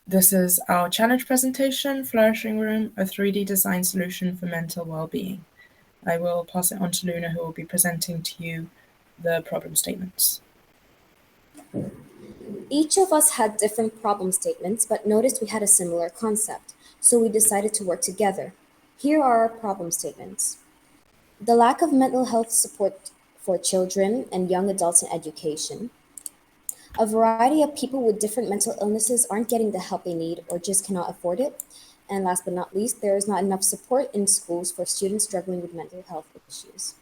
This is our challenge presentation, Flourishing Room, a 3D design solution for mental well-being. I will pass it on to Luna, who will be presenting to you the problem statements. Each of us had different problem statements, but noticed we had a similar concept, so we decided to work together. Here are our problem statements. The lack of mental health support for children and young adults in education. A variety of people with different mental illnesses aren't getting the help they need or just cannot afford it. And last but not least, there is not enough support in schools for students struggling with mental health issues.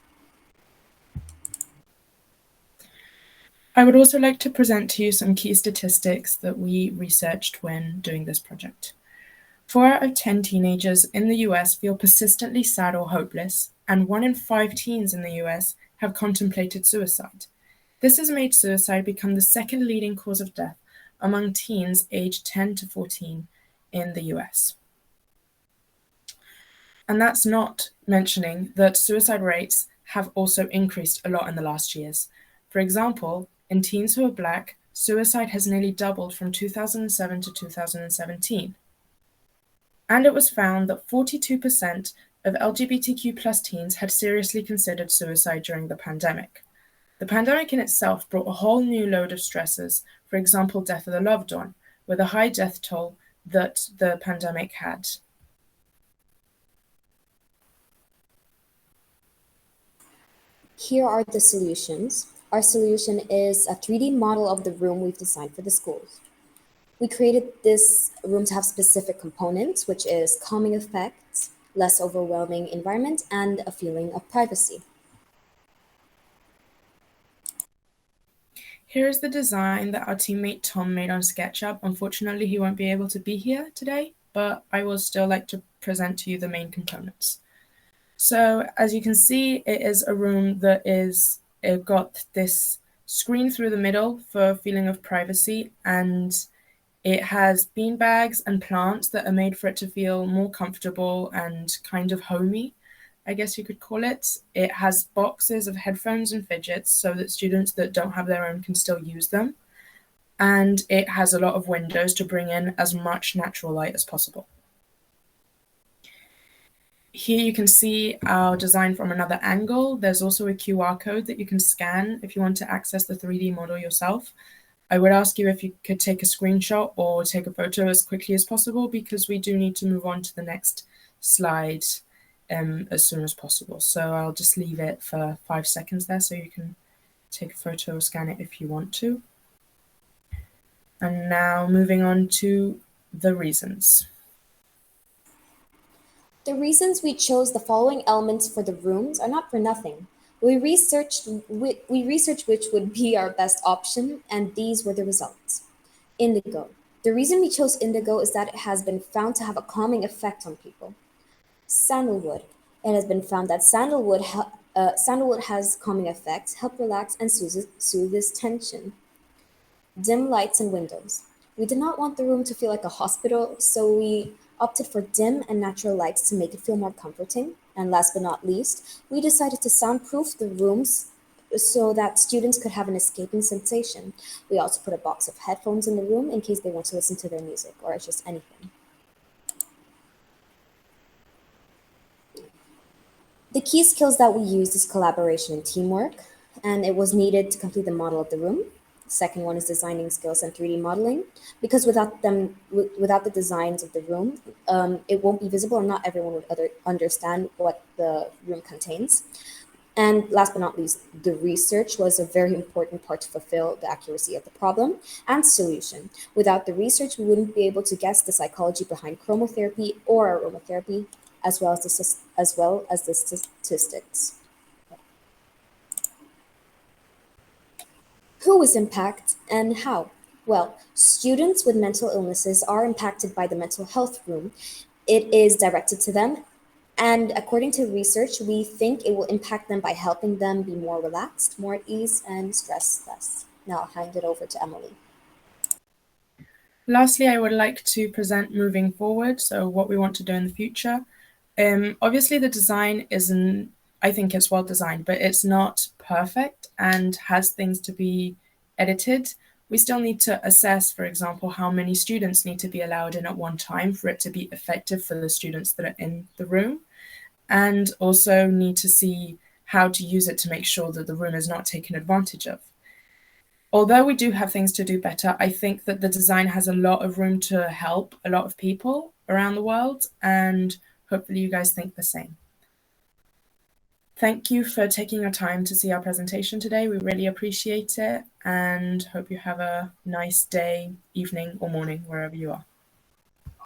I would also like to present to you some key statistics that we researched when doing this project. 4 out of 10 teenagers in the US feel persistently sad or hopeless, and 1 in 5 teens in the US have contemplated suicide. This has made suicide become the second leading cause of death among teens aged 10 to 14 in the US. And that's not mentioning that suicide rates have also increased a lot in the last years. For example, in teens who are Black, suicide has nearly doubled from 2007 to 2017. And it was found that 42% of LGBTQ plus teens had seriously considered suicide during the pandemic. The pandemic in itself brought a whole new load of stressors, for example, death of a loved one, with a high death toll that the pandemic had. Here are the solutions. Our solution is a 3D model of the room we've designed for the schools. We created this room to have specific components, which is calming effects, less overwhelming environment, and a feeling of privacy. Here is the design that our teammate Tom made on SketchUp. Unfortunately, he won't be able to be here today, but I will still like to present to you the main components. So as you can see, it is a room that it got this screen through the middle for a feeling of privacy, and it has bean bags and plants that are made for it to feel more comfortable and kind of homey, I guess you could call it. It has boxes of headphones and fidgets so that students that don't have their own can still use them. And it has a lot of windows to bring in as much natural light as possible. Here you can see our design from another angle. There's also a QR code that you can scan if you want to access the 3D model yourself. I would ask you if you could take a screenshot or take a photo as quickly as possible, because we do need to move on to the next slide as soon as possible. So I'll just leave it for 5 seconds there so you can take a photo or scan it if you want to. And now moving on to the reasons. The reasons we chose the following elements for the rooms are not for nothing. We researched which would be our best option, and these were the results. Indigo. The reason we chose indigo is that it has been found to have a calming effect on people. Sandalwood. It has been found that sandalwood has calming effects, help relax, and soothes tension. Dim lights and windows. We did not want the room to feel like a hospital, so we opted for dim and natural lights to make it feel more comforting. And last but not least, we decided to soundproof the rooms so that students could have an escaping sensation. We also put a box of headphones in the room in case they want to listen to their music or just anything. The key skills that we used is collaboration and teamwork, and it was needed to complete the model of the room. The second one is designing skills and 3D modeling, because without them, without the designs of the room, it won't be visible, and not everyone would understand what the room contains. And last but not least, the research was a very important part to fulfill the accuracy of the problem and solution. Without the research, we wouldn't be able to guess the psychology behind chromotherapy or aromatherapy, as well as the statistics. Who is impacted and how? Well, students with mental illnesses are impacted by the mental health room. It is directed to them, and according to research, we think it will impact them by helping them be more relaxed, more at ease, and stress less. Now I'll hand it over to Emily. Lastly, I would like to present moving forward, so what we want to do in the future. Obviously, the design isn't, I think it's well designed, but it's not perfect and has things to be edited. we still need to assess, for example, how many students need to be allowed in at one time for it to be effective for the students that are in the room, and also need to see how to use it to make sure that the room is not taken advantage of. Although we do have things to do better, I think that the design has a lot of room to help a lot of people around the world, and hopefully you guys think the same. Thank you for taking your time to see our presentation today. We really appreciate it and hope you have a nice day, evening, or morning, wherever you are.